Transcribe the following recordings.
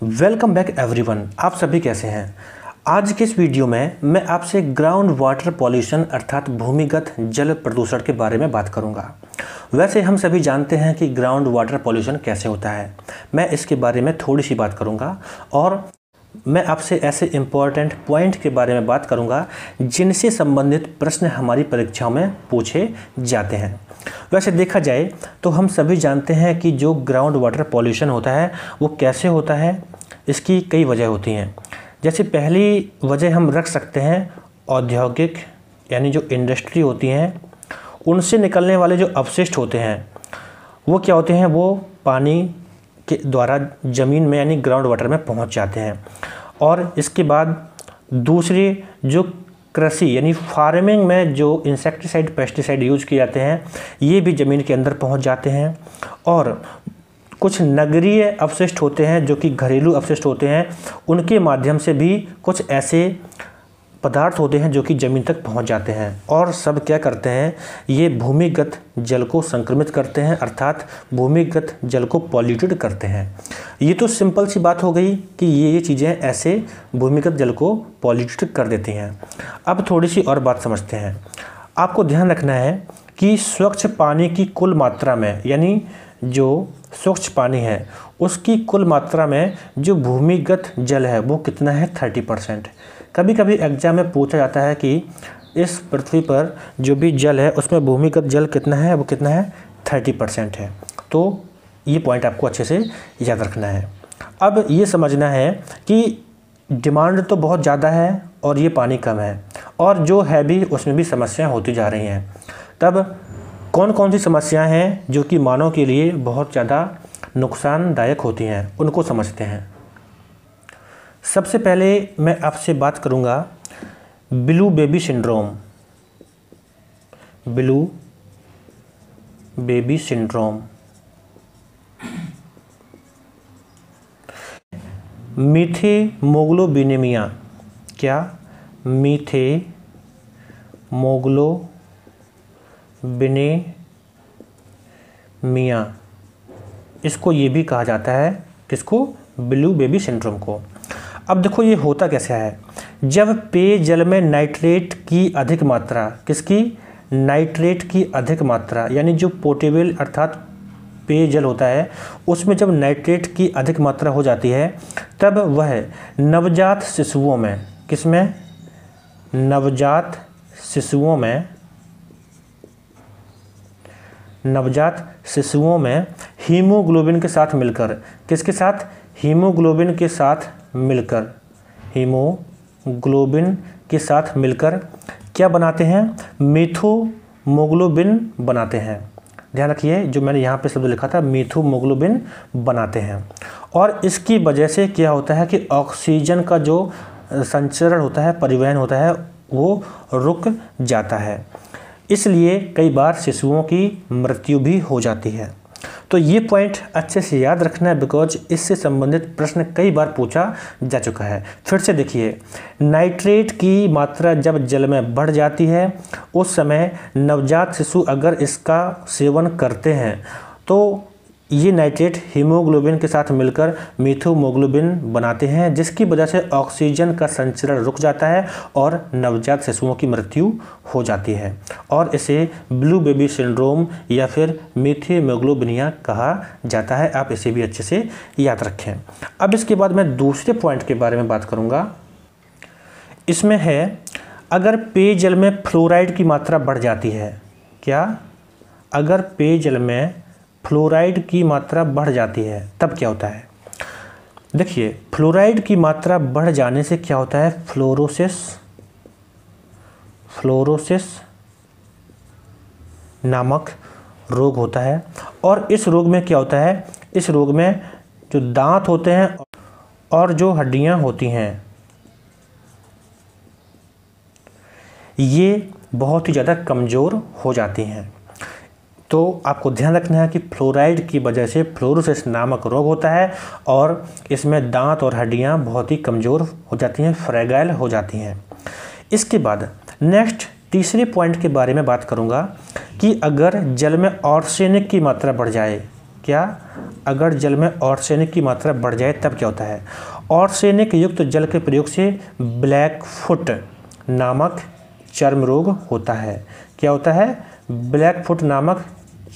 Welcome back everyone. आप सभी कैसे हैं? आज के इस वीडियो में मैं आपसे ग्राउंड वाटर पॉल्यूशन अर्थात भूमिगत जल प्रदूषण के बारे में बात करूंगा। वैसे हम सभी जानते हैं कि ग्राउंड वाटर पॉल्यूशन कैसे होता है। मैं इसके बारे में थोड़ी सी बात करूंगा और मैं आपसे ऐसे इम्पॉर्टेंट पॉइंट के बारे में बात करूंगा जिनसे संबंधित प्रश्न हमारी परीक्षाओं में पूछे जाते हैं। वैसे देखा जाए तो हम सभी जानते हैं कि जो ग्राउंड वाटर पॉल्यूशन होता है वो कैसे होता है। इसकी कई वजह होती हैं। जैसे पहली वजह हम रख सकते हैं औद्योगिक यानी जो इंडस्ट्री होती हैं उनसे निकलने वाले जो अपशिष्ट होते हैं वो क्या होते हैं, वो पानी के द्वारा ज़मीन में यानी ग्राउंड वाटर में पहुंच जाते हैं। और इसके बाद दूसरी जो कृषि यानी फार्मिंग में जो इंसेक्टिसाइड पेस्टिसाइड यूज किए जाते हैं ये भी ज़मीन के अंदर पहुंच जाते हैं। और कुछ नगरीय अपशिष्ट होते हैं जो कि घरेलू अपशिष्ट होते हैं, उनके माध्यम से भी कुछ ऐसे पदार्थ होते हैं जो कि ज़मीन तक पहुंच जाते हैं और सब क्या करते हैं, ये भूमिगत जल को संक्रमित करते हैं अर्थात भूमिगत जल को पॉल्यूटेड करते हैं। ये तो सिंपल सी बात हो गई कि ये चीज़ें ऐसे भूमिगत जल को पॉल्यूटेड कर देती हैं। अब थोड़ी सी और बात समझते हैं। आपको ध्यान रखना है कि स्वच्छ पानी की कुल मात्रा में यानी जो स्वच्छ पानी है उसकी कुल मात्रा में जो भूमिगत जल है वो कितना है, 30%। कभी कभी एग्जाम में पूछा जाता है कि इस पृथ्वी पर जो भी जल है उसमें भूमिगत जल कितना है, वो कितना है, 30% है। तो ये पॉइंट आपको अच्छे से याद रखना है। अब ये समझना है कि डिमांड तो बहुत ज़्यादा है और ये पानी कम है और जो है भी उसमें भी समस्याएं होती जा रही हैं। तब कौन कौन सी समस्याएं हैं जो कि मानव के लिए बहुत ज़्यादा नुकसानदायक होती हैं, उनको समझते हैं। सबसे पहले मैं आपसे बात करूंगा blue baby syndrome. Blue baby syndrome, methemoglobinemia. क्या? मीथेमोग्लोबिनेमिया, इसको ये भी कहा जाता है, किसको? ब्लू बेबी सिंड्रोम को। अब देखो ये होता कैसे है, जब पेयजल में नाइट्रेट की अधिक मात्रा, किसकी? नाइट्रेट की अधिक मात्रा यानी जो पोटेबल अर्थात पेयजल होता है उसमें जब नाइट्रेट की अधिक मात्रा हो जाती है तब वह नवजात शिशुओं में, किसमें? नवजात शिशुओं में हीमोग्लोबिन के साथ मिलकर, किसके साथ? हीमोग्लोबिन के साथ मिलकर क्या बनाते हैं? मीथोमोग्लोबिन बनाते हैं। ध्यान रखिए जो मैंने यहाँ पे शब्द लिखा था, मीथोमोग्लोबिन बनाते हैं। और इसकी वजह से क्या होता है कि ऑक्सीजन का जो संचरण होता है, परिवहन होता है, वो रुक जाता है। इसलिए कई बार शिशुओं की मृत्यु भी हो जाती है। तो ये पॉइंट अच्छे से याद रखना है बिकॉज इससे संबंधित प्रश्न कई बार पूछा जा चुका है। फिर से देखिए, नाइट्रेट की मात्रा जब जल में बढ़ जाती है उस समय नवजात शिशु अगर इसका सेवन करते हैं तो ये नाइट्रेट हीमोग्लोबिन के साथ मिलकर मीथोमोग्लोबिन बनाते हैं, जिसकी वजह से ऑक्सीजन का संचरण रुक जाता है और नवजात शिशुओं की मृत्यु हो जाती है और इसे ब्लू बेबी सिंड्रोम या फिर मीथेमोग्लोबिनिया कहा जाता है। आप इसे भी अच्छे से याद रखें। अब इसके बाद मैं दूसरे पॉइंट के बारे में बात करूँगा। इसमें है अगर पेयजल में फ्लोराइड की मात्रा बढ़ जाती है। क्या? अगर पेयजल में फ्लोराइड की मात्रा बढ़ जाती है तब क्या होता है? देखिए फ्लोराइड की मात्रा बढ़ जाने से क्या होता है, फ्लोरोसिस नामक रोग होता है। और इस रोग में क्या होता है, इस रोग में जो दांत होते हैं और जो हड्डियां होती हैं ये बहुत ही ज़्यादा कमज़ोर हो जाती हैं। तो आपको ध्यान रखना है कि फ्लोराइड की वजह से फ्लोरोसिस नामक रोग होता है और इसमें दांत और हड्डियां बहुत ही कमज़ोर हो जाती हैं, फ्रैगाइल हो जाती हैं। इसके बाद नेक्स्ट तीसरे पॉइंट के बारे में बात करूंगा कि अगर जल में आर्सेनिक की मात्रा बढ़ जाए। क्या? अगर जल में आर्सेनिक की मात्रा बढ़ जाए तब क्या होता है? आर्सेनिक युक्त जल के प्रयोग से ब्लैक फुट नामक चर्म रोग होता है। क्या होता है? ब्लैक फुट नामक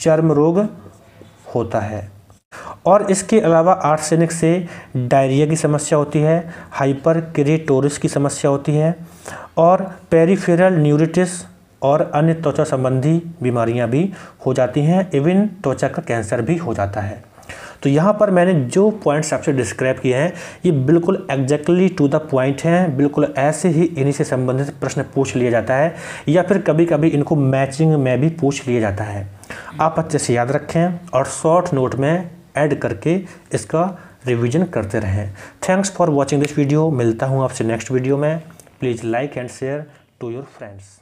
चर्म रोग होता है। और इसके अलावा आर्सेनिक से डायरिया की समस्या होती है, हाइपरकेरेटोरिस की समस्या होती है और पेरिफेरल न्यूरिटिस और अन्य त्वचा संबंधी बीमारियां भी हो जाती हैं। इवन त्वचा का कैंसर भी हो जाता है। तो यहाँ पर मैंने जो पॉइंट्स आपसे डिस्क्राइब किए हैं ये बिल्कुल एग्जैक्टली टू द पॉइंट हैं। बिल्कुल ऐसे ही इन्हीं से संबंधित प्रश्न पूछ लिया जाता है या फिर कभी कभी इनको मैचिंग में भी पूछ लिया जाता है। आप अच्छे से याद रखें और शॉर्ट नोट में ऐड करके इसका रिवीजन करते रहें। Thanks for watching this video. मिलता हूँ आपसे नेक्स्ट वीडियो में। Please like and share to your friends.